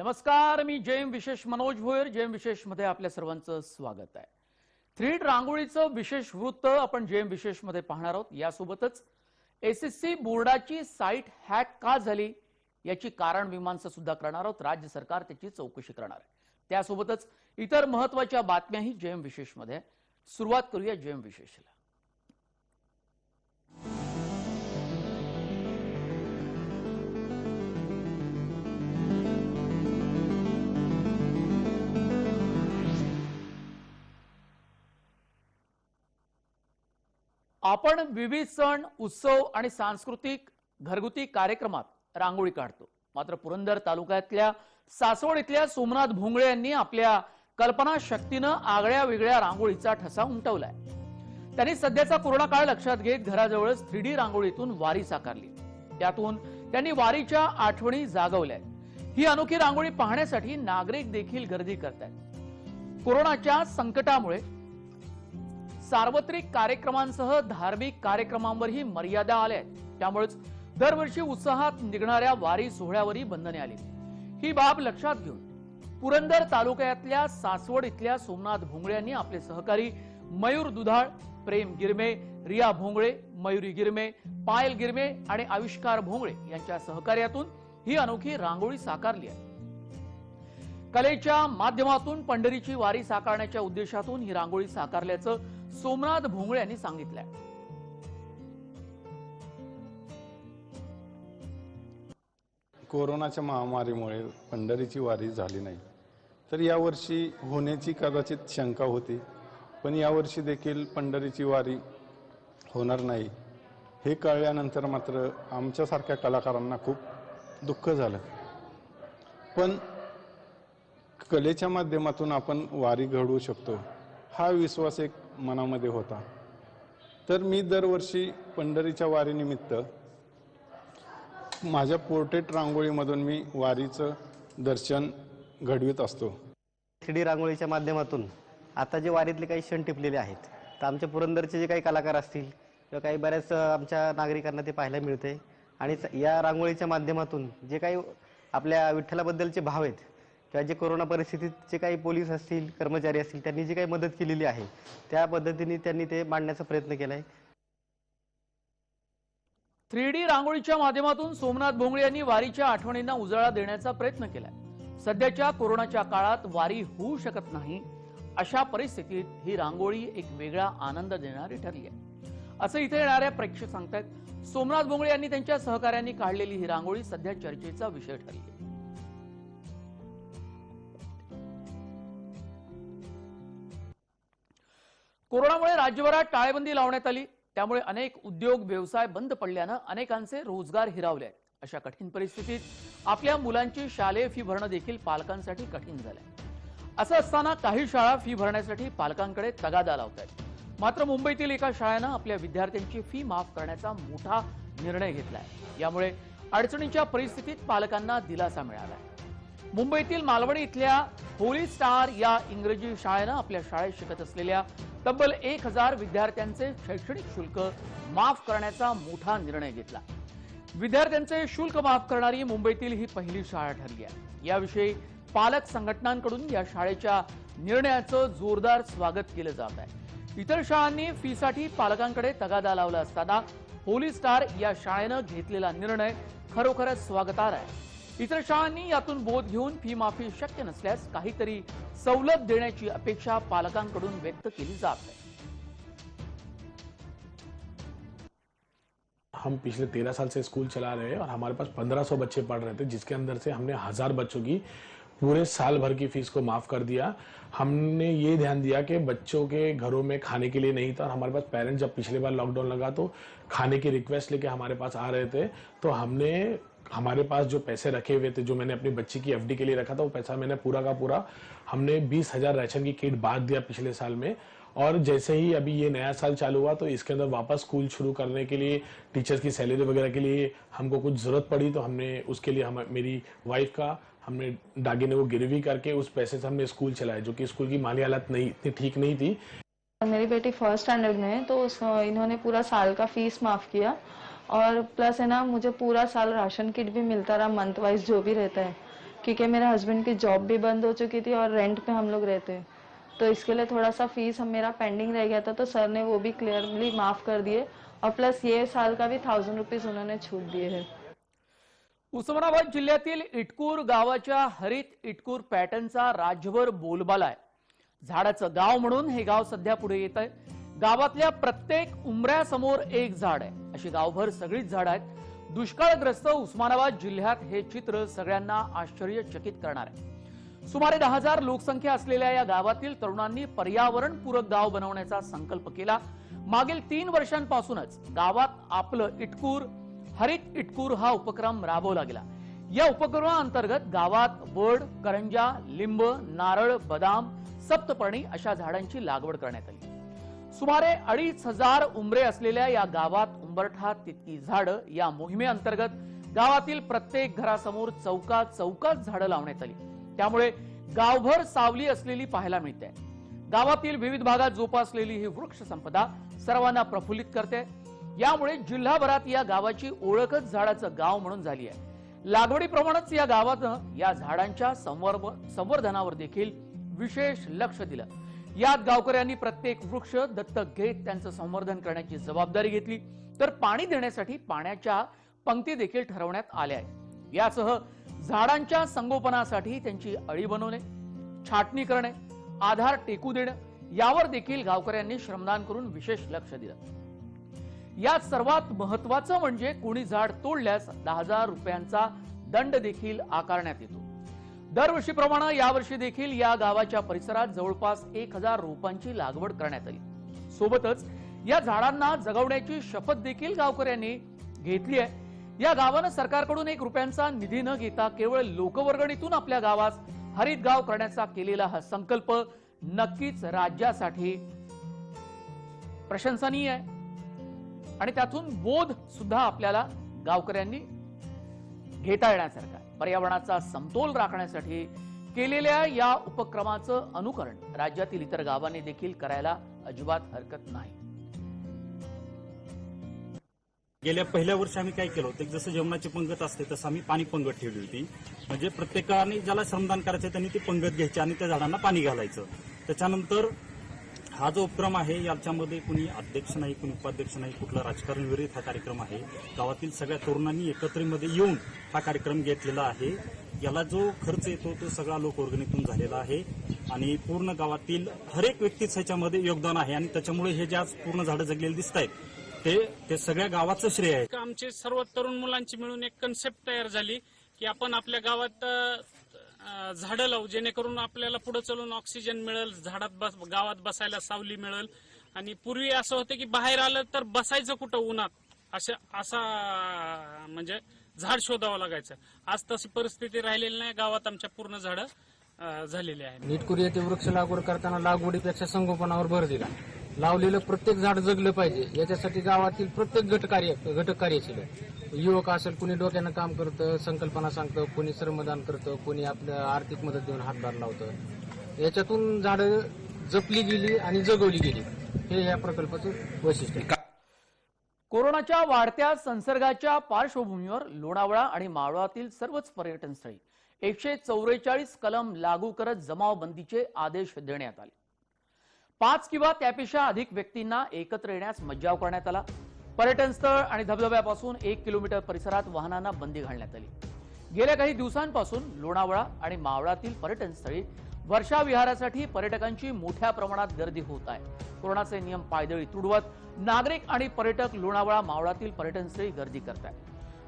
नमस्कार, मी जेएम विशेष मनोज भोयर. जेएम विशेष मध्ये आपल्या सर्वांचं स्वागत आहे. 3D रांगोळीचं विशेष वृत्त आपण जेएम विशेष मध्ये पाहणार आहोत. यासोबतच एसएससी बोर्डाची साईट हॅक का झाली याची कारण मीमांसा सुद्धा करणार आहोत. राज्य सरकार त्याची चौकशी करणार आहे. त्यासोबतच इतर महत्त्वाच्या बातम्याही जेएम विशेष मध्ये. सुरुवात करूया जेएम विशेषला. आपण विविध सण, उत्सव आणि सांस्कृतिक घरगुती कार्यक्रमात रांगोळी काढतो. मात्र पुरंदर तालुक्यातल्या सासवड इथल्या सोमनाथ भोंगळे यांनी आपल्या कल्पना शक्तीनं आगळ्या वेगळ्या रांगोळीचा ठसा उमटवलाय. त्यांनी सध्याचा कोरोना काळ लक्षात घेत घराजवळच 3D रांगोळीतून वारी साकारली. त्यातून त्यांनी वारीच्या आठवणी जागवल्या. ही अनोखी रांगोळी पाहण्यासाठी नागरिक देखील गर्दी करतात. कोरोनाच्या संकटामुळे सार्वत्रिक कार्यक्रमांसह धार्मिक कार्यक्रमांवरही मर्यादा आल्या आहेत. त्यामुळेच दरवर्षी उत्साहात निघणाऱ्या वारी सोहळ्यावरही बंधने आली. ही बाब लक्षात घेऊन पुरंदर तालुक्यातल्या सासवड इथल्या सोमनाथ भोंगळे यांनी आपले सहकारी मयूर दुधाळ, प्रेम गिरमे, रिया भोंगळे, मयुरी गिरमे, पायल गिरमे आणि आविष्कार भोंगळे यांच्या सहकार्यातून ही अनोखी रांगोळी साकारली आहे. कलेच्या माध्यमातून पंढरीची वारी साकारण्याच्या उद्देशातून ही रांगोळी साकारल्याचं सोमनाथ भोंगळे यांनी सांगितलंय. कोरोनाच्या महामारीमुळे पंढरीची वारी झाली नाही, तर यावर्षी होण्याची कदाचित शंका होती. पण यावर्षी देखील पंढरीची वारी होणार नाही हे कळल्यानंतर मात्र आमच्यासारख्या कलाकारांना खूप दुःख झालं. पण कलेच्या माध्यमातून आपण वारी घडवू शकतो हा विश्वास एक मनामध्ये होता. तर मी दरवर्षी पंढरीच्या वारीनिमित्त माझ्या पोर्ट्रेट रांगोळीमधून मी वारीचं दर्शन घडवित असतो. 3D रांगोळीच्या माध्यमातून आता जे वारीतले काही क्षण टिपलेले आहेत, तर आमच्या पुरंदरचे जे काही कलाकार असतील किंवा काही बऱ्याच आमच्या नागरिकांना ते पाहायला मिळते. आणि या रांगोळीच्या माध्यमातून जे काही आपल्या विठ्ठलाबद्दलचे भाव आहेत किंवा जे कोरोना परिस्थितीत जे काही पोलीस असतील, कर्मचारी असतील, त्यांनी जी काही मदत केलेली आहे त्या पद्धतीने त्यांनी ते मांडण्याचा प्रयत्न केलाय. 3D रांगोळीच्या माध्यमातून सोमनाथ भोंगळे यांनी वारीच्या आठवणींना उजाळा देण्याचा प्रयत्न केलाय. सध्याच्या कोरोनाच्या काळात वारी होऊ शकत नाही अशा परिस्थितीत ही रांगोळी एक वेगळा आनंद देणारी ठरली आहे, असं इथे येणाऱ्या प्रेक्षक सांगतायत. सोमनाथ भोंगळे यांनी त्यांच्या सहकाऱ्यांनी काढलेली ही रांगोळी सध्या चर्चेचा विषय ठरली आहे. कोरोनामुळे राज्यभरात टाळेबंदी लावण्यात आली. त्यामुळे अनेक उद्योग व्यवसाय बंद पडल्यानं अनेकांचे रोजगार हिरावले आहेत. अशा कठीण परिस्थितीत आपल्या मुलांची शालेय फी भरणं देखील पालकांसाठी कठीण झालंय. असं असताना काही शाळा फी भरण्यासाठी पालकांकडे तगादा लावतायत. मात्र मुंबईतील एका शाळेनं आपल्या विद्यार्थ्यांची फी माफ करण्याचा मोठा निर्णय घेतलाय. यामुळे अडचणीच्या परिस्थितीत पालकांना दिलासा मिळालाय. मुंबईतील मालवणी इथल्या होली स्टार या इंग्रजी शाळेनं आपल्या शाळेत शिकत असलेल्या तब्बल 1000 विद्यार्थ्यांचे शैक्षणिक शुल्क माफ करण्याचा मोठा निर्णय घेतला. विद्यार्थ्यांचे शुल्क माफ करणारी मुंबईतील ही पहिली शाळा ठरली आहे. याविषयी पालक संघटनांकडून या शाळेच्या निर्णयाचं जोरदार स्वागत केलं जात आहे. इतर शाळांनी फीसाठी पालकांकडे तगादा लावला असताना होली स्टार या शाळेनं घेतलेला निर्णय खरोखरच स्वागतार्ह आहे. इतर शाळांनी यातून बोध घेऊन फी माफी शक्य नसल्यास काहीतरी सवलत देण्याची अपेक्षा पालकांकडून व्यक्त केली जात आहे. हम पिछले 13 साल से स्कूल चला रहे हैं और हमारे पास 1500 बच्चे पढ़ रहे थे, जिसके अंदर से हमने 1000 बच्चों की पूरे साल भर की फीस को माफ कर दिया. हमने ये ध्यान दिया कि बच्चों के घरों में खाने के लिए नहीं था. हमारे पास पेरेंट्स जब पिछले बार लॉकडाउन लगा तो खाने की रिक्वेस्ट लेके हमारे पास आ रहे थे, तो हमने हमारे पास जो पैसे रखे हुए थे, जो मैंने अपनी बच्ची की एफडी के लिए रखा था, वो पैसा मैंने पूरा का पूरा हमने 20,000 राशन की किट बांट दिया पिछले साल में. और जैसे ही अभी ये नया साल चालू हुआ तो इसके अंदर वापस स्कूल शुरू करने के लिए टीचर्स की सैलरी वगैरह के लिए हमको कुछ जरूरत पड़ी, तो हमने उसके लिए मेरी वाइफ का हमने डागिने को गिरवी करके उस पैसे से हमने स्कूल चलाया, जो कि स्कूल की माली हालत नहीं इतनी ठीक नहीं थी. मेरी बेटी फर्स्ट स्टैंडर्ड में है, तो इन्होंने पूरा साल का फीस माफ किया और प्लस है ना, मुझे पूरा साल राशन किट भी मिलता रहा, मंथ वाइज जो भी रहता है. क्योंकि मेरे हस्बैंड की जॉब भी बंद हो चुकी थी और रेंट पे हम लोग रहते हैं, तो इसके लिए थोड़ा सा फीस मेरा पेंडिंग रह गया था, तो सर ने वो भी क्लियरली माफ कर दिए और प्लस ये साल का भी 1000 रुपीज उन्होंने छूट दिए है। उस्मानाबाद जिल्ह्यातील इटकूर गावाच्या हरित इटकूर पॅटर्नचा राज्यभर बोलबाला आहे. झाडाचं गाव म्हणून हे गाव सध्या पुढे येत आहे. गावातल्या प्रत्येक उंबऱ्यासमोर एक झाड आहे, अशी गावभर सगळीच झाड आहेत. दुष्काळग्रस्त उस्मानाबाद जिल्ह्यात हे चित्र सगळ्यांना आश्चर्यचकित करणार आहे. सुमारे 10,000 लोकसंख्या असलेल्या या गावातील तरुणांनी पर्यावरणपूरक गाव बनवण्याचा संकल्प केला. मागील 3 वर्षांपासूनच गावात आपलं इटकूर हरित इटकूर हा उपक्रम राबवला गेला. या उपक्रमाअंतर्गत गावात वड, करंजा, लिंब, नारळ, बदाम, सप्तपर्णी अशा झाडांची लागवड करण्यात आली. सुमारे 2,500 उंबरे असलेल्या या गावात उंबरठा तितकी झाडं या मोहिमेअंतर्गत गावातील प्रत्येक घरासमोर चौकात झाडं लावण्यात आली. त्यामुळे गावभर सावली असलेली पाहायला मिळते. गावातील विविध भागात जोपासलेली ही वृक्ष संपदा सर्वांना प्रफुल्लित करते. यामुळे जिल्हाभरात या गावाची ओळखच झाडाचं गाव म्हणून झाली आहे. लागवडीप्रमाणेच या गावानं या झाडांच्या संवर्धनावर देखील विशेष लक्ष दिलं. यात गावकऱ्यांनी प्रत्येक वृक्ष दत्तक घेत त्यांचं संवर्धन करण्याची जबाबदारी घेतली, तर पाणी देण्यासाठी पाण्याच्या पंक्ती देखील ठरवण्यात आल्या आहेत. यासह झाडांच्या संगोपनासाठी त्यांची अळी बनवणे, छाटणी करणे, आधार टेकू देणं यावर देखील गावकऱ्यांनी श्रमदान करून विशेष लक्ष दिलं. यात सर्वात महत्वाचं म्हणजे कोणी झाड तोडल्यास 10,000 रुपयांचा दंड देखील आकारण्यात येतो. दरवर्षीप्रमाणे यावर्षी देखील या गावाच्या परिसरात जवळपास 1,000 रोपांची लागवड करण्यात आली. सोबतच या झाडांना जगवण्याची शपथ देखील गावकऱ्यांनी घेतली आहे. या गावानं सरकारकडून 1 रुपयांचा निधी न घेता केवळ लोकवर्गणीतून आपल्या गावास हरित गाव करण्याचा केलेला हा संकल्प नक्कीच राज्यासाठी प्रशंसनीय आहे आणि त्यातून बोध सुद्धा आपल्याला गावकऱ्यांनी घेता येण्यासारखा आहे. पर्यावरणाचा समतोल राखण्यासाठी केलेल्या या उपक्रमाचं अनुकरण राज्यातील इतर गावांनी देखील करायला अजिबात हरकत नाही. गेल्या पहिल्या वर्षी आम्ही काय केलं होतं, जसं जेवणाची पंगत असते तसं आम्ही पाणी पंगत ठेवली होती. म्हणजे प्रत्येकाने ज्याला श्रमदान करायचं त्यांनी ती पंगत घ्यायची आणि त्या झाडांना पाणी घालायचं. त्याच्यानंतर हा जो उपक्रम आहे याच्यामध्ये कुणी अध्यक्ष नाही, कुणी उपाध्यक्ष नाही, कुठला राजकारण विरहित हा कार्यक्रम आहे. गावातील सगळ्या तरुणांनी एकत्रितमध्ये येऊन हा कार्यक्रम घेतलेला आहे. याला जो खर्च येतो तो सगळा लोकवर्गणीतून झालेला आहे आणि पूर्ण गावातील हर एक व्यक्तीच ह्याच्यामध्ये योगदान आहे आणि त्याच्यामुळे हे जे आज पूर्ण झाडं जगलेली दिसत आहेत ते सगळ्या गावाचं श्रेय आहे. आमचे सर्व तरुण मुलांची मिळून एक कन्सेप्ट तयार झाली की आपण आपल्या गावात झाडं लावू, जेणेकरून आपल्याला पुढे चालून ऑक्सिजन मिळेल, गावात बसायला सावली मिळेल. आणि पूर्वी असं होतं की बाहेर आलं तर बसायचं कुठं उन्हात, असा म्हणजे झाड शोधावं लागायचं. आज तशी परिस्थिती राहिलेली नाही. गावात आमच्या पूर्ण झाडं झालेली आहेत. इटकूर येथे वृक्ष लागवड करताना लागवडीपेक्षा संगोपनावर भर दिला. लावलेलं प्रत्येक झाड जगलं पाहिजे याच्यासाठी गावातील प्रत्येक घटक कार्यशील आहे. युवक असेल, कुणी डोक्यानं काम करतं, संकल्पना सांगतं, कुणी श्रमदान करतं, कुणी आपलं आर्थिक मदत देऊन हातभार लावतं. याच्यातून झाडं जपली गेली आणि जगवली गेली, हे या प्रकल्पाचं वैशिष्ट्य आहे. कोरोनाच्या वाढत्या संसर्गाच्या पार्श्वभूमीवर लोणावळा आणि मावळातील सर्वच पर्यटन स्थळी 144 कलम लागू करत जमावबंदीचे आदेश देण्यात आले. 5 किंवा त्यापेक्षा अधिक व्यक्तींना एकत्र येण्यास मज्जाव करण्यात आला. पर्यटन स्थळ आणि धबधब्यापासून 1 किलोमीटर परिसरात वाहनांना बंदी घालण्यात आली. गेल्या काही दिवसांपासून लोणावळा आणि मावळातील पर्यटन स्थळी वर्षा विहारासाठी पर्यटकांची मोठ्या प्रमाणात गर्दी होत आहे. कोरोनाचे नियम पायदळी तुडवत नागरिक आणि पर्यटक लोणावळा मावळातील पर्यटन स्थळी गर्दी करत आहेत.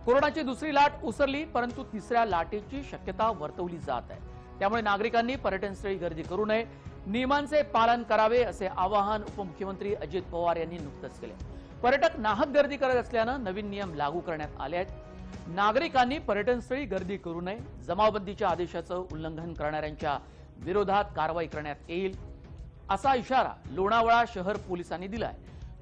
कोरोनाची दुसरी लाट ओसरली, परंतु तिसऱ्या लाटेची शक्यता वर्तवली जात आहे. त्यामुळे नागरिकांनी पर्यटन स्थळी गर्दी करू नये, नियमांचे पालन करावे असे आवाहन उपमुख्यमंत्री अजित पवार यांनी नुकतेच केले. पर्यटक नाहक गर्दी करत असल्यानं नवीन नियम लागू करण्यात आले आहेत. नागरिकांनी पर्यटन स्थळी गर्दी करू नये, जमावबंदीच्या आदेशाचं उल्लंघन करणाऱ्यांच्या विरोधात कारवाई करण्यात येईल असा इशारा लोणावळा शहर पोलिसांनी दिलाय.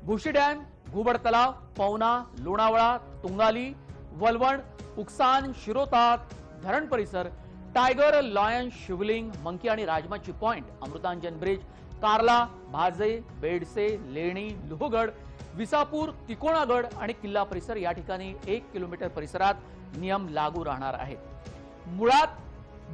भुशी डॅम, घुबड तलाव, पवना, लोणावळा, तुंगाली, वलवण, उकसान, शिरोतात, धरण परिसर, टायगर, लॉयन, शिवलिंग, मंकी आणि राजमाची पॉइंट, अमृतांजन ब्रिज, कार्ला, भाजे, बेडसे, लेणी, लोहगड, विसापूर, तिकोणागड आणि किल्ला परिसर या ठिकाणी 1 किलोमीटर परिसरात नियम लागू राहणार आहेत. मुळात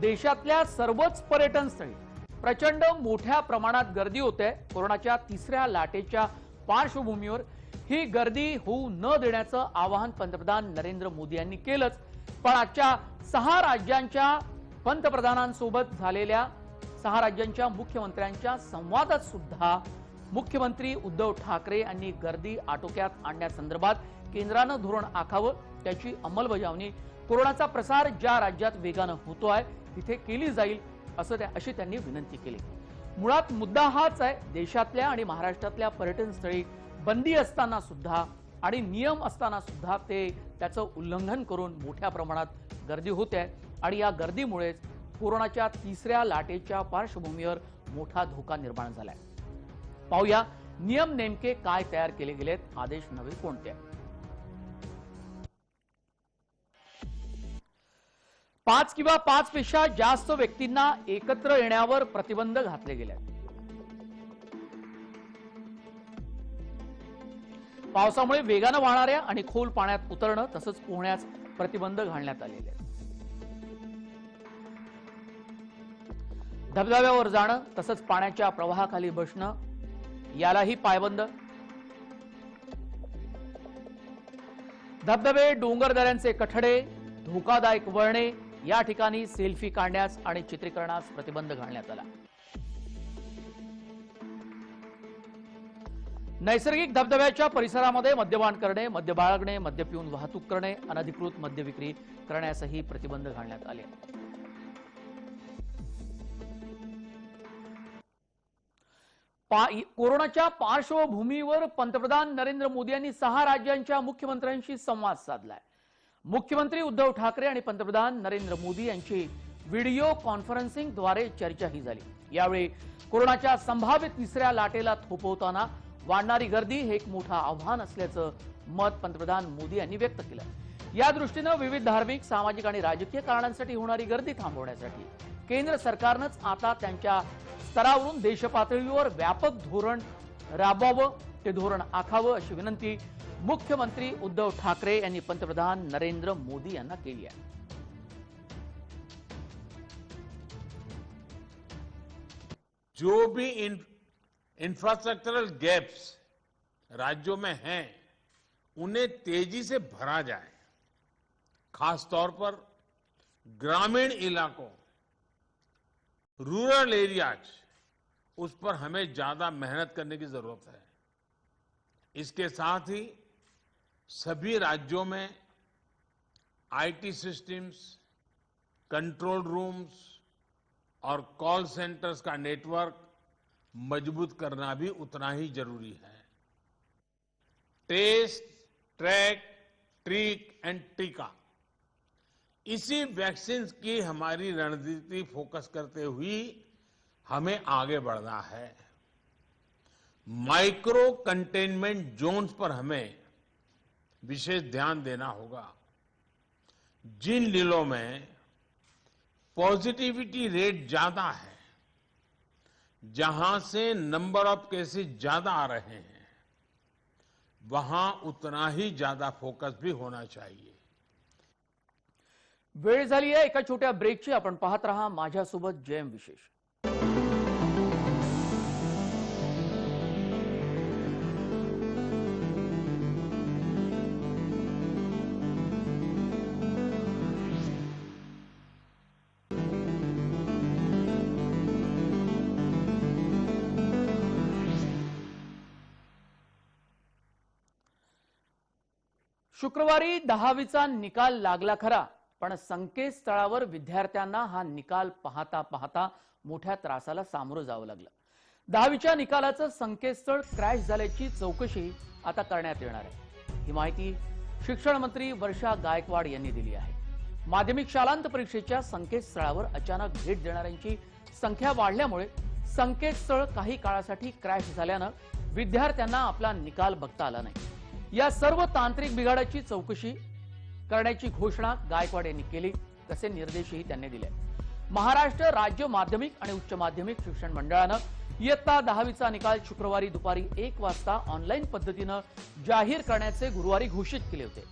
देशातल्या सर्वच पर्यटन स्थळी प्रचंड मोठ्या प्रमाणात गर्दी होते। कोरोनाच्या तिसऱ्या लाटेच्या पार्श्वभूमीवर ही गर्दी होऊ न देण्याचं आवाहन पंतप्रधान नरेंद्र मोदी यांनी केलंच। पण आजच्या 6 राज्यांच्या पंतप्रधानांसोबत झालेल्या 6 राज्यांच्या मुख्यमंत्र्यांच्या संवादात सुद्धा मुख्यमंत्री उद्धव ठाकरे यांनी गर्दी आटोक्यात आणण्यासंदर्भात केंद्रानं धोरण आखावं, त्याची अंमलबजावणी कोरोनाचा प्रसार ज्या राज्यात वेगानं होतोय तिथे केली जाईल अशी त्यांनी विनंती केली। मुळात मुद्दा हाच आहे, देशातल्या आणि महाराष्ट्रातल्या पर्यटन स्थळी बंदी असताना सुद्धा आणि नियम असताना सुद्धा त्याचं उल्लंघन करून मोठ्या प्रमाणात गर्दी होते आणि या गर्दीमुळेच कोरोनाच्या तिसऱ्या लाटेच्या पार्श्वभूमीवर मोठा धोका निर्माण झालाय। पाहूया नियम नेमके काय तयार केले गेलेत, आदेश नवे कोणते। 5 किंवा 5 पेक्षा जास्त व्यक्तींना एकत्र येण्यावर प्रतिबंध घातले गेले। पावसामुळे वेगानं वाहणाऱ्या आणि खोल पाण्यात उतरणं तसंच पोहण्यास प्रतिबंध घालण्यात आलेले। धबधब्यावर जाणं तसंच पाण्याच्या प्रवाहाखाली बसणं यालाही पायबंद। धबधबे, डोंगर दऱ्यांचे कठडे, धोकादायक वळणे या ठिकाणी सेल्फी काढण्यास आणि चित्रीकरणास प्रतिबंध घालण्यात आला। नैसर्गिक धबधब्याच्या परिसरामध्ये मद्यपान करणे, मद्य बाळगणे, मद्य पिऊन वाहतूक करणे, अनधिकृत मद्य विक्री करण्यासही प्रतिबंध घालण्यात आले। कोरोनाच्या पार्श्वभूमीवर पंतप्रधान नरेंद्र मोदी यांनी 6 राज्यांच्या मुख्यमंत्र्यांशी संवाद साधलाय। मुख्यमंत्री उद्धव ठाकरे आणि पंतप्रधान नरेंद्र मोदी यांची व्हिडिओ कॉन्फरन्सिंगद्वारे चर्चाही झाली। यावेळी कोरोनाच्या संभाव्य तिसऱ्या लाटेला थोपवताना वाढणारी गर्दी हे एक मोठं आव्हान असल्याचं मत पंतप्रधान मोदी यांनी व्यक्त केलं। या दृष्टीनं विविध धार्मिक, सामाजिक आणि राजकीय कारणांसाठी होणारी गर्दी थांबवण्यासाठी केंद्र सरकारनंच आता त्यांच्या स्तरावरून देशपातळीवर व्यापक धोरण राबवावं, ते धोरण आखावं अशी विनंती मुख्यमंत्री उद्धव ठाकरे यांनी पंतप्रधान नरेंद्र मोदी यांना केली आहे। जो भी इंफ्रास्ट्रक्चरल गैप्स राज्यों में हैं, उन्हें तेजी से भरा जाए। खास तौर पर ग्रामीण इलाकों, रूरल एरियाज, उस पर हमें ज्यादा मेहनत करने की जरूरत है। इसके साथ ही सभी राज्यों में आईटी सिस्टम्स, कंट्रोल रूम्स और कॉल सेंटर्स का नेटवर्क मजबूत करना भी उतना ही जरूरी है। टेस्ट, ट्रैक, ट्रीट एंड टीका, इसी वैक्सीन की हमारी रणनीति फोकस करते हुए हमें आगे बढ़ना है। माइक्रो कंटेनमेंट जोन्स पर हमें विशेष ध्यान देना होगा। जिन जिलों में पॉजिटिविटी रेट ज्यादा है, जहां से नंबर ऑफ केसेस ज्यादा आ रहे हैं, वहां उतना ही ज्यादा फोकस भी होना चाहिए। वेळ झाली आहे एका छोट्या ब्रेकची। आपण पाहत रहा माझ्यासोबत जयम विशेष। शुक्रवारी 10वीचा निकाल लागला खरा, पण संकेतस्थळावर विद्यार्थ्यांना हा निकाल पाहता पाहता मोठ्या त्रासाला सामोरं जावं लागलं। 10वीच्या निकालाचं संकेतस्थळ क्रॅश झाल्याची चौकशी आता करण्यात येणार आहे। ही माहिती शिक्षण मंत्री वर्षा गायकवाड यांनी दिली आहे। माध्यमिक शालांत परीक्षेच्या संकेतस्थळावर अचानक भेट देणाऱ्यांची संख्या वाढल्यामुळे संकेतस्थळ काही काळासाठी क्रॅश झाल्यानं विद्यार्थ्यांना आपला निकाल बघता आला नाही। या सर्व तांत्रिक बिघाडाची चौकशी करण्याची घोषणा गायकवाड यांनी केली, तसे निर्देशही त्यांनी दिले। महाराष्ट्र राज्य माध्यमिक आणि उच्च माध्यमिक शिक्षण मंडळानं इयत्ता 10वीचा निकाल शुक्रवारी दुपारी 1 वाजता ऑनलाईन पद्धतीनं जाहीर करण्याचे गुरुवारी घोषित केले होते।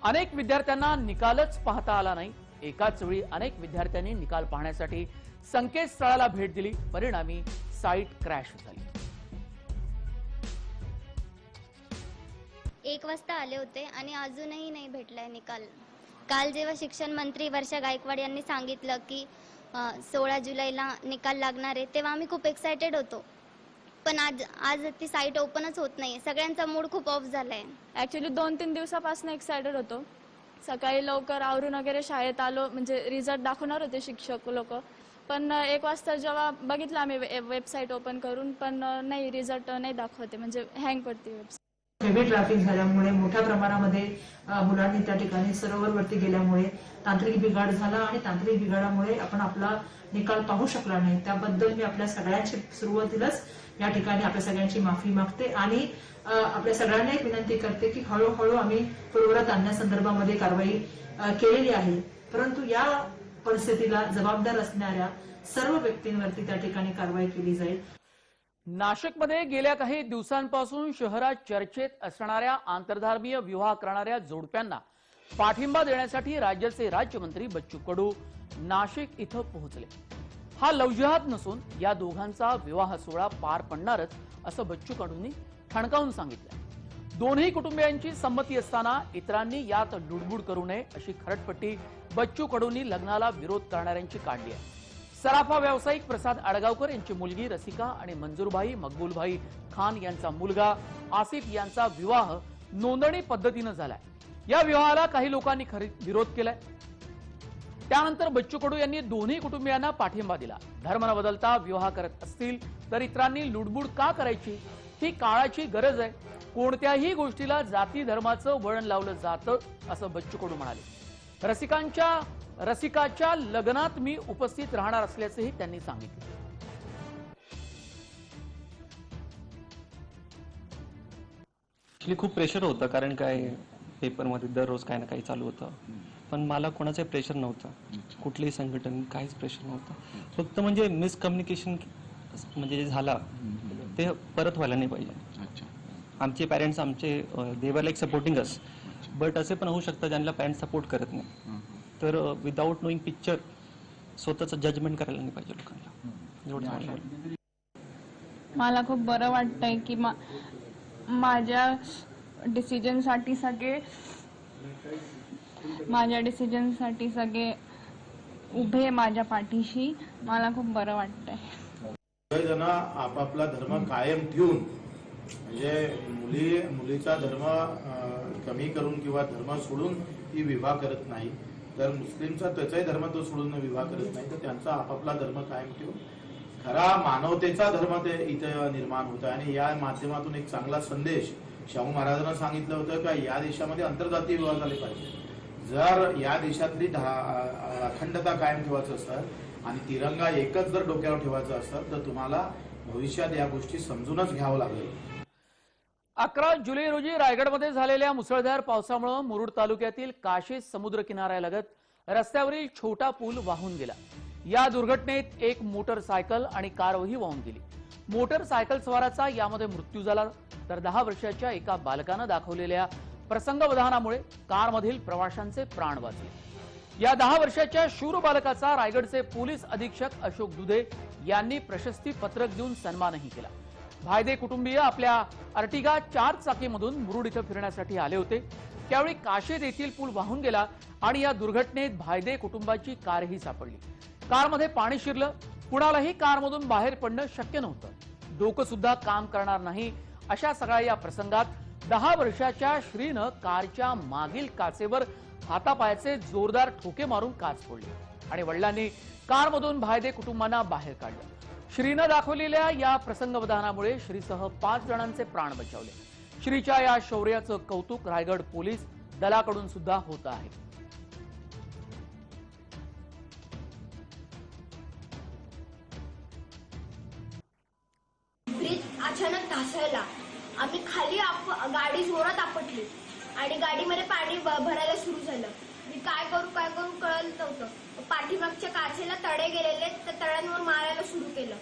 अनेक विद्यार्थ्यांना निकालच पाहता आला नाही, एकाच वेळी अनेक विद्यार्थ्यांनी निकाल पाहण्यासाठी संकेतस्थळाला भेट दिली. परिणामी साईट क्रॅश झाली. 1 वाजता आले होते आणि अजूनही नाही भेटलाय निकाल. काल जेव्हा शिक्षण मंत्री वर्षा गायकवाड यांनी सांगितलं की 16 जुलैला निकाल लागणार आहे, तेव्हा आम्ही खूप एक्सायटेड होतो. पण आज ती साईट ओपनच होत नाही. सगळ्यांचा मूड खूप ऑफ झालाय. ऍक्च्युली 2-3 दिवसापासून एक्सायटेड होतो. सकाळी लवकर आवरून वगैरे शाळेत आलो, म्हणजे रिझल्ट दाखवणार होते शिक्षक लोक. पण 1 वाजता जेव्हा बघितलं आम्ही वेबसाईट ओपन करून, पण नाही, रिझल्ट नाही दाखवते, म्हणजे हँग पडते वेबसाईट. हेवी ट्रॅफिक झाल्यामुळे मोठ्या प्रमाणामध्ये मुलांनी त्या ठिकाणी सरोवरवरती गेल्यामुळे तांत्रिक बिघाड झाला आणि तांत्रिक बिघाडामुळे आपण आपला निकाल पाहू शकला नाही. त्याबद्दल मी आपल्या सगळ्यांची सुरुवातीलाच या ठिकाणी आपल्या सगळ्यांची माफी मागते आणि आपल्या सगळ्यांना एक विनंती करते की हळूहळू आम्ही पूर्ववत आणण्यासंदर्भामध्ये कारवाई केलेली आहे. परंतु या परिस्थितीला जबाबदार असणाऱ्या सर्व व्यक्तींवरती त्या ठिकाणी कारवाई केली जाईल. नाशिकमध्ये गेल्या काही दिवसांपासून शहरात चर्चेत असणाऱ्या आंतरधर्मीय विवाह करणाऱ्या जोडप्यांना पाठिंबा देण्यासाठी राज्याचे राज्यमंत्री बच्चू कडू नाशिक इथं पोहोचले. हा लवजिहाद नसून या दोघांचा विवाह सोहळा पार पडणारच असं बच्चू कडूंनी ठणकावून सांगितलं. दोन्ही कुटुंबियांची संमती असताना इतरांनी यात लुडबुड करू नये अशी खरटपट्टी बच्चू कडूंनी लग्नाला विरोध करणाऱ्यांची काढली आहे. सराफा व्यावसायिक प्रसाद आडगावकर यांची मुलगी रसिका आणि मंजूरभाई मकबूलभाई खान यांचा मुलगा आसिफ यांचा विवाह नोंदणी पद्धतीनं झालाय. या विवाहाला काही लोकांनी विरोध केलाय. त्यानंतर बच्चू कडू यांनी दोन्ही कुटुंबियांना पाठिंबा दिला. धर्म न बदलता विवाह करत असतील तर इतरांनी लुडबुड का करायची? ही काळाची गरज आहे. कोणत्याही गोष्टीला जाती धर्माचं वळण लावलं जातं असं बच्चू कडू म्हणाले. रसिकाच्या लग्नात मी उपस्थित राहणार असल्याचंही त्यांनी सांगितलं. खूप प्रेशर होतं, कारण काय पेपरमध्ये दररोज काही ना काही चालू होतं. पण मला कोणाचं प्रेशर नव्हतं, कुठलीही संघटन काहीच प्रेशर नव्हतं. फक्त म्हणजे मिसकम्युनिकेशन म्हणजे जे झाला ते परत व्हायला नाही पाहिजे. आमचे पॅरेंट्स आमचे देवर लाईक सपोर्टिंग अस, बट असे पण होऊ शकतं ज्यांना पॅरेंट्स सपोर्ट करत नाही. तर विदाऊट नोईंग पिक्चर स्वतःचं जजमेंट करायला नाही पाहिजे लोकांना. एवढं मला खूप बरं वाटतंय की माझ्या डिसिजनसाठी सगळे उभे माझ्या पाठीशी. मला खूप बरं वाटतंय. सगळेजण आपापला धर्म कायम ठेवून, म्हणजे मुलीचा धर्म कमी करून किंवा धर्म सोडून ती विवाह करत नाही. तर मुस्लिमचा त्याचाही धर्म तो सोडून विवाह करत नाही. तर त्यांचा आपापला धर्म कायम ठेवून खरा मानवतेचा धर्म ते इथे निर्माण होत आहे. आणि या माध्यमातून एक चांगला संदेश शाहू महाराजांना सांगितलं होतं का या देशामध्ये आंतरजातीय विवाह झाले पाहिजे. जर या देशातली अखंडता कायम ठेवायचं असतं आणि तिरंगा एकच जर डोक्यावर ठेवायचं असतं तर तुम्हाला भविष्यात या गोष्टी समजूनच घ्यावं लागेल. 11 जुलै रोजी रायगडमध्ये झालेल्या मुसळधार पावसामुळे मुरुड तालुक्यातील काशेत समुद्र किनाऱ्यालगत रस्त्यावरील छोटा पूल वाहून गेला. या दुर्घटनेत एक मोटरसायकल आणि कारही वाहून गेली. मोटरसायकल स्वाराचा यामध्ये मृत्यू झाला, तर 10 वर्षाच्या एका बालकानं दाखवलेल्या प्रसंगवधानामुळे कारमधील प्रवाशांचे प्राण वाचले. या 10 वर्षाच्या शूर बालकाचा रायगडचे पोलीस अधीक्षक अशोक दुधे यांनी प्रशस्ती पत्रक देऊन सन्मानही केला. भायदे कुटुंबीय आपल्या अर्टिगा 4 चाकीमधून मुरुड इथं फिरण्यासाठी आले होते. त्यावेळी काशेत येथील पूल वाहून गेला आणि या दुर्घटनेत भायदे कुटुंबाची कारही सापडली. कारमध्ये पाणी शिरलं. कुणालाही कारमधून बाहेर पडणं शक्य नव्हतं. डोकं सुद्धा काम करणार नाही. अशा सगळ्या या प्रसंगात 10 वर्षाच्या श्रीनं कारच्या मागील काचेवर हातापायाचे जोरदार ठोके मारून काच फोडली आणि वडिलांनी कारमधून भायदे कुटुंबांना बाहेर काढलं. श्रीनं दाखवलेल्या या प्रसंगवधानामुळे श्रीसह 5 जणांचे प्राण बचावले. श्रीच्या या शौर्याचं कौतुक रायगड पोलीस दलाकडून सुद्धा होत आहे. ब्रिज अचानक ढासळला. आम्ही खाली गाडी जोरात आपटली आणि गाडीमध्ये पाणी भरायला सुरू झालं. मी काय करू कळत नव्हतं. पाठीमागच्या काचेला तडे गेलेले, त्या तड्यांवर मारायला सुरू केलं.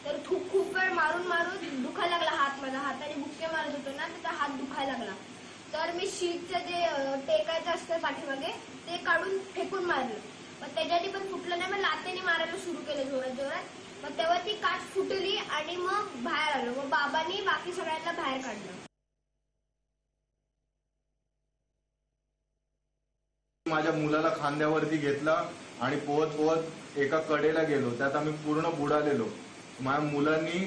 तर खूप वेळ मारून दुखायला लागला हात. माझा हाताने बुक्के मारत होतो ना, त्याचा हात दुखायला लागला. तर मी शीटचं जे टेकायचं असतं पाठीमागे ते काढून फेकून मारलं मग त्याच्याआधी पण फुटलं नाही, मग लातेने मारायला सुरू केलं जोरात जोरात. मग तेव्हा ती काच फुटली आणि मग बाहेर आलो. मग बाबांनी बाकी सगळ्यांना बाहेर काढलं. माझ्या मुलाला खांद्यावरती घेतला आणि पोहत पोहत एका कडेला गेलो. त्यात आम्ही पूर्ण बुडालेलो. माझ्या मुलांनी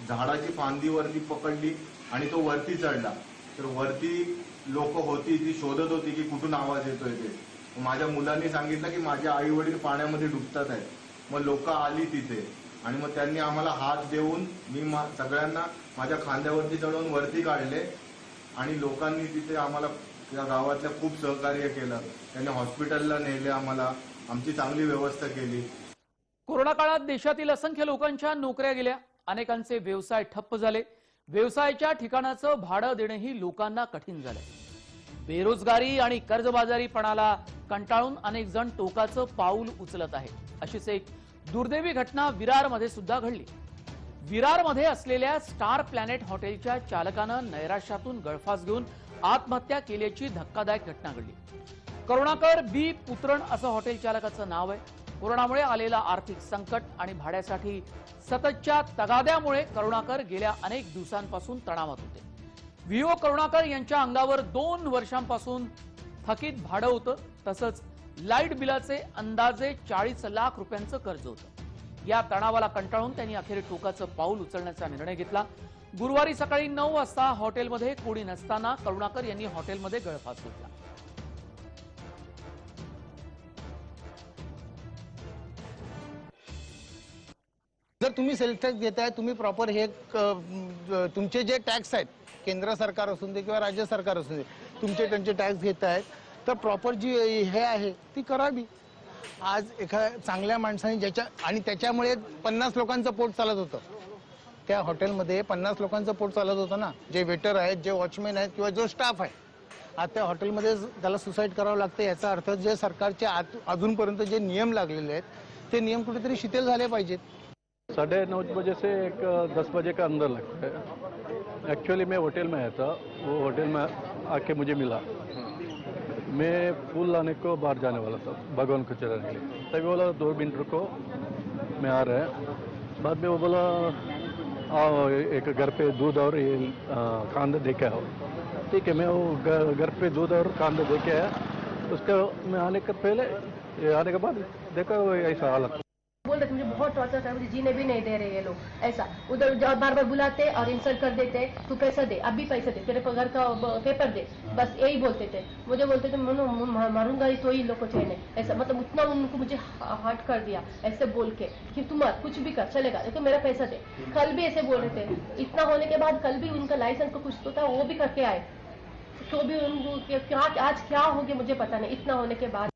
झाडाची फांदी वरती पकडली आणि तो वरती चढला. तर वरती लोक होती, ती शोधत होती की कुठून आवाज येतोय ते. माझ्या मुलांनी सांगितलं की माझे आई वडील पाण्यामध्ये डुबतात आहेत. मग लोक आली तिथे आणि मग त्यांनी आम्हाला हात देऊन मी सगळ्यांना माझ्या खांद्यावरती चढवून वरती काढले आणि लोकांनी तिथे आम्हाला या गावातल्या खूप सहकार्य केलं. त्यांनी हॉस्पिटलला नेले, आम्हाला आमची चांगली व्यवस्था केली. कोरोना काळात देशातील असंख्य लोकांच्या नोकऱ्या गेल्या, अनेकांचे व्यवसाय ठप्प झाले. व्यवसायाच्या ठिकाणाचं भाडं देणंही लोकांना कठीण झालंय. बेरोजगारी आणि कर्जबाजारीपणाला कंटाळून अनेक जण टोकाचं पाऊल उचलत आहेत. अशीच एक दुर्दैवी घटना विरारमध्ये सुद्धा घडली. विरारमध्ये असलेल्या स्टार प्लॅनेट हॉटेलच्या चालकानं नैराश्यातून गळफास घेऊन आत्महत्या केल्याची धक्कादायक घटना घडली. करुणाकर बी पुत्रण असं हॉटेल चालकाचं नाव आहे. कोरोनामुळे आलेला आर्थिक संकट आणि भाड्यासाठी सततच्या तगाद्यामुळे करुणाकर गेल्या अनेक दिवसांपासून तणावात होते. व्हीओ करुणाकर यांच्या अंगावर 2 वर्षांपासून थकीत भाडं होतं. तसंच लाईट बिलाचे अंदाजे 40 लाख रुपयांचं कर्ज होतं. या तणावाला कंटाळून त्यांनी अखेर टोकाचं पाऊल उचलण्याचा निर्णय घेतला. गुरुवारी सकाळी 9 वाजता हॉटेलमध्ये कोणी नसताना करुणाकर यांनी हॉटेलमध्ये गळफास घेतला. जर तुम्ही सेल्फ टॅक्स देताय, तुम्ही प्रॉपर हे तुमचे जे टॅक्स आहेत, केंद्र सरकार असून दे किंवा राज्य सरकार असून दे, तुमचे त्यांचे टॅक्स घेत आहेत, तर प्रॉपर जी हे आहे ती करावी. आज एका चांगल्या माणसाने ज्याच्या आणि त्याच्यामुळे 50 लोकांचं पोट चालत होतं. त्या हॉटेलमध्ये 50 लोकांचं पोट चालत होतं ना. जे वेटर आहेत, जे वॉचमॅन आहेत किंवा जो स्टाफ आहे, आता त्या हॉटेलमध्ये त्याला सुसाईड करावं लागतं. याचा अर्थ जे सरकारचे अजूनपर्यंत जे नियम लागलेले आहेत ते नियम कुठेतरी शिथिल झाले पाहिजेत. 9:30 बजे से 10 बजे का अंदर लगता है. एक्चुअली मैं होटल में आया था, वो होटल में आके मुझे मिला. मैं फूल लाने को बाहर जाने वाला था भगवान को चढ़ाने के लिए. तभी बोला 2 मिनट रुको, मैं आ रहा है. बाद में वो बोला आओ एक घर पे दूध और ये कांदा दे के आओ. ठीक है, मैं वो घर पे दूध और कांदा दे के आया. उसका मैं आने के पहले आने के बाद देखा ऐसा हालत. बोल रहे मुझे बहुत टॉर्चर कर, मुझे जीने भी नहीं दे रहे ये लोग. ऐसा उधर बार बार बुलाते और इंसल्ट कर देते. तू पैसा दे, अब भी पैसा दे, तेरे घर का पेपर दे, बस यही बोलते थे. मुझे बोलते थे मारूंगा ही तो ही लोग को चैन है. ऐसा मतलब उतना उनको मुझे हर्ट कर दिया ऐसे बोल के कि तुम कुछ भी कर चलेगा लेकिन मेरा पैसा दे. कल भी ऐसे बोल रहे थे. इतना होने के बाद कल भी उनका लाइसेंस को कुछ तो था, वो भी करके आए. तो भी उनको आज क्या हो गया मुझे पता नहीं. इतना होने के बाद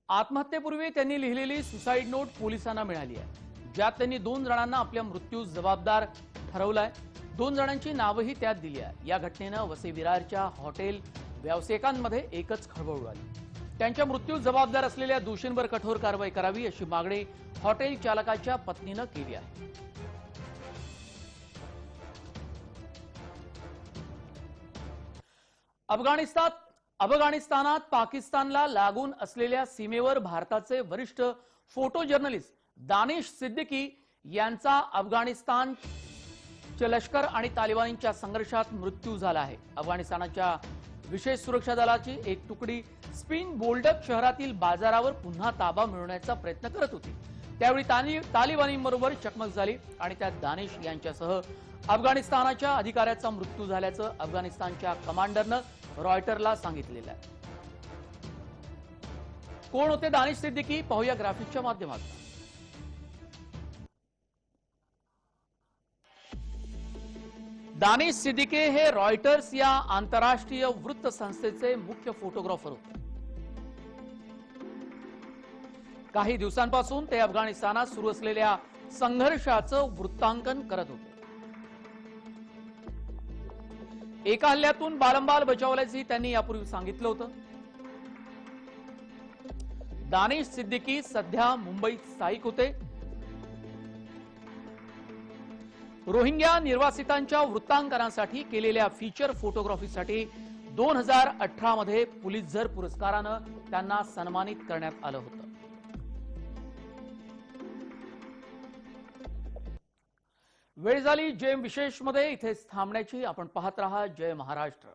आत्महत्येपूर्वी त्यांनी लिहिलेली सुसाईड नोट पोलिसांना मिळाली आहे, ज्यात त्यांनी 2 जणांना आपल्या मृत्यूस जबाबदार ठरवलाय. 2 जणांची नावही त्यात दिली आहे. या घटनेनं वसई विरारच्या हॉटेल व्यावसायिकांमध्ये एकच खळबळ उडाली. त्यांच्या मृत्यूस जबाबदार असलेल्या दोषींवर कठोर कारवाई करावी अशी मागणी हॉटेल चालकाच्या पत्नीनं केली आहे. अफगाणिस्तानात पाकिस्तानला लागून असलेल्या सीमेवर भारताचे वरिष्ठ फोटो जर्नलिस्ट दानिश सिद्दीकी यांचा अफगाणिस्तानच्या लष्कर आणि तालिबानींच्या संघर्षात मृत्यू झाला आहे. अफगाणिस्तानाच्या विशेष सुरक्षा दलाची एक तुकडी स्पिन बोल्डक शहरातील बाजारावर पुन्हा ताबा मिळवण्याचा प्रयत्न करत होती. त्यावेळी तालिबानींबरोबर चकमक झाली आणि त्यात दानिश यांच्यासह अफगाणिस्तानाच्या अधिकाऱ्याचा मृत्यू झाल्याचं अफगाणिस्तानच्या कमांडरनं रॉयटरला सांगितलेलं आहे. कोण होते दानिश सिद्दीकी पाहूया ग्राफिकच्या माध्यमातून. दानिश सिद्दीकी हे रॉयटर्स या आंतरराष्ट्रीय वृत्त संस्थेचे मुख्य फोटोग्राफर होते. काही दिवसांपासून ते अफगाणिस्तानात सुरू असलेल्या संघर्षाचं वृत्तांकन करत होते. एका हल्ल्यातून बारंबार बचावल्याचे त्यांनी यापूर्वी सांगितलं होतं. दानिश सिद्दीकी सध्या मुंबईत स्थायिक होते. रोहिंग्या निर्वासितांच्या वृत्तांकनासाठी केलेल्या फीचर फोटोग्राफीसाठी 2018 मध्ये पुलितझर पुरस्कारानं त्यांना सन्मानित करण्यात आलं होतं. वेळ झाली जेम विशेष मध्ये इथेच थांबण्याची. आपण पाहत रहा जय महाराष्ट्र.